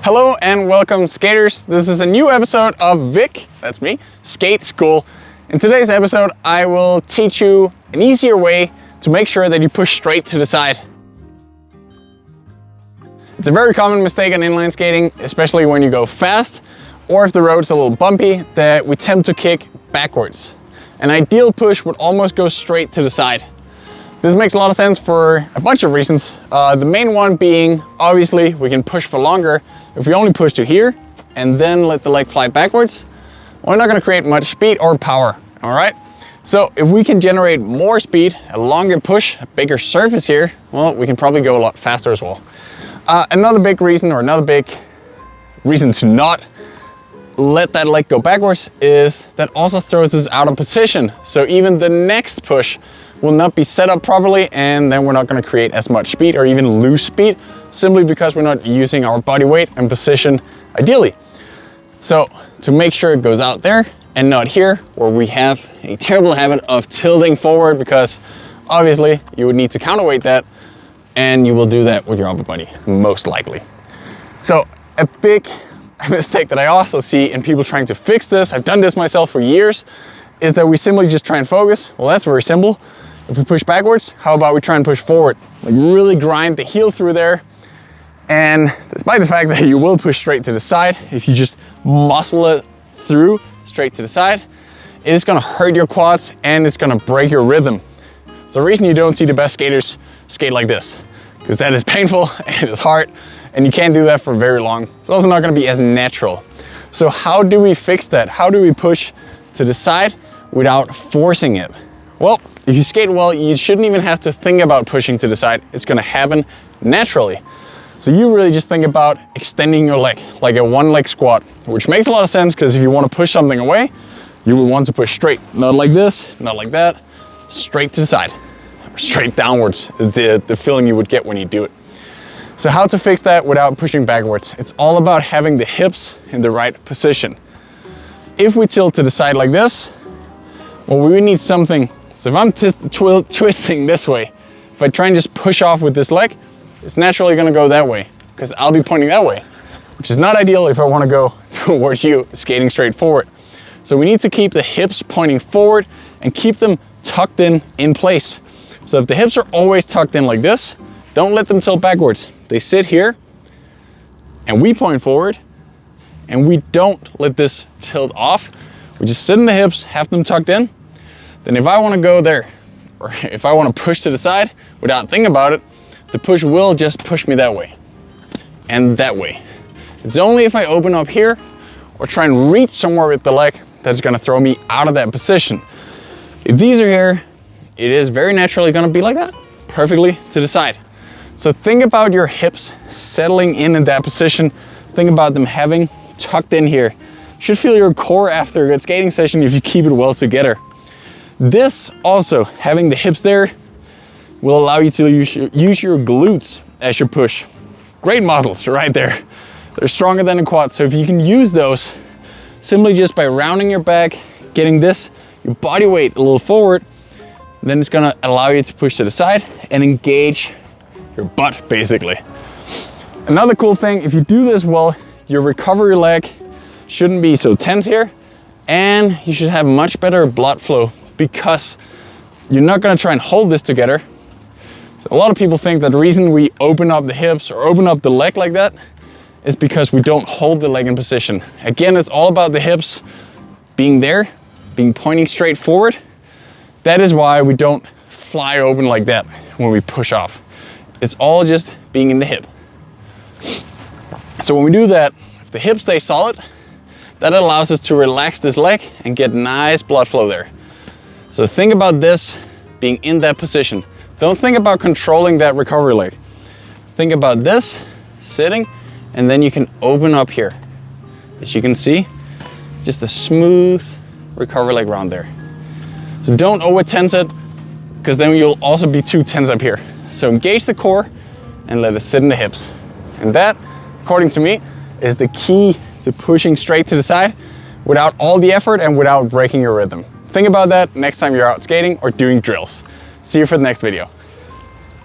Hello and welcome skaters. This is a new episode of Vic, that's me, Skate School. In today's episode, I will teach you an easier way to make sure that you push straight to the side. It's a very common mistake on inline skating, especially when you go fast or if the road's a little bumpy, that we tend to kick backwards. An ideal push would almost go straight to the side. This makes a lot of sense for a bunch of reasons. The main one being, obviously, we can push for longer. If we only push to here and then let the leg fly backwards, we're not gonna create much speed or power, all right? So if we can generate more speed, a longer push, a bigger surface here, well, we can probably go a lot faster as well. Another big reason to not let that leg go backwards is that also throws us out of position. So even the next push will not be set up properly, and then we're not going to create as much speed or even lose speed simply because we're not using our body weight and position ideally. So to make sure it goes out there and not here where we have a terrible habit of tilting forward, because obviously you would need to counterweight that, and you will do that with your upper body most likely. So a big mistake that I also see in people trying to fix this, I've done this myself for years, is that we simply just try and focus. Well, that's very simple. If we push backwards, how about we try and push forward? Like really grind the heel through there. And despite the fact that you will push straight to the side, if you just muscle it through straight to the side, it is gonna hurt your quads and it's gonna break your rhythm. It's the reason you don't see the best skaters skate like this, because that is painful and it's hard, and you can't do that for very long. It's also not gonna be as natural. So how do we fix that? How do we push to the side without forcing it? Well, if you skate well, you shouldn't even have to think about pushing to the side. It's gonna happen naturally. So you really just think about extending your leg, like a one leg squat, which makes a lot of sense, because if you want to push something away, you will want to push straight. Not like this, not like that, straight to the side, or straight downwards is the feeling you would get when you do it. So how to fix that without pushing backwards? It's all about having the hips in the right position. If we tilt to the side like this, well, we need something. So if I'm twisting this way, if I try and just push off with this leg, it's naturally gonna go that way, because I'll be pointing that way, which is not ideal if I wanna go towards you skating straight forward. So we need to keep the hips pointing forward and keep them tucked in place. So if the hips are always tucked in like this, don't let them tilt backwards. They sit here and we point forward, and we don't let this tilt off. We just sit in the hips, have them tucked in. Then if I want to go there, or if I want to push to the side without thinking about it, the push will just push me that way and that way. It's only if I open up here or try and reach somewhere with the leg that's going to throw me out of that position. If these are here, it is very naturally going to be like that, perfectly to the side. So think about your hips settling in that position. Think about them having tucked in here. You should feel your core after a good skating session if you keep it well together. This also, having the hips there, will allow you to use your glutes as your push. Great muscles right there. They're stronger than the quads. So if you can use those simply just by rounding your back, getting your body weight a little forward, then it's gonna allow you to push to the side and engage your butt, basically. Another cool thing, if you do this well, your recovery leg shouldn't be so tense here, and you should have much better blood flow, because you're not gonna try and hold this together. So a lot of people think that the reason we open up the hips or open up the leg like that is because we don't hold the leg in position. Again, it's all about the hips being there, being pointing straight forward. That is why we don't fly open like that when we push off. It's all just being in the hip. So when we do that, if the hips stay solid, that allows us to relax this leg and get nice blood flow there. So think about this being in that position. Don't think about controlling that recovery leg. Think about this sitting, and then you can open up here. As you can see, just a smooth recovery leg round there. So don't over tense it, because then you'll also be too tense up here. So engage the core and let it sit in the hips. And that, according to me, is the key to pushing straight to the side without all the effort and without breaking your rhythm. Think about that next time you're out skating or doing drills. See you for the next video.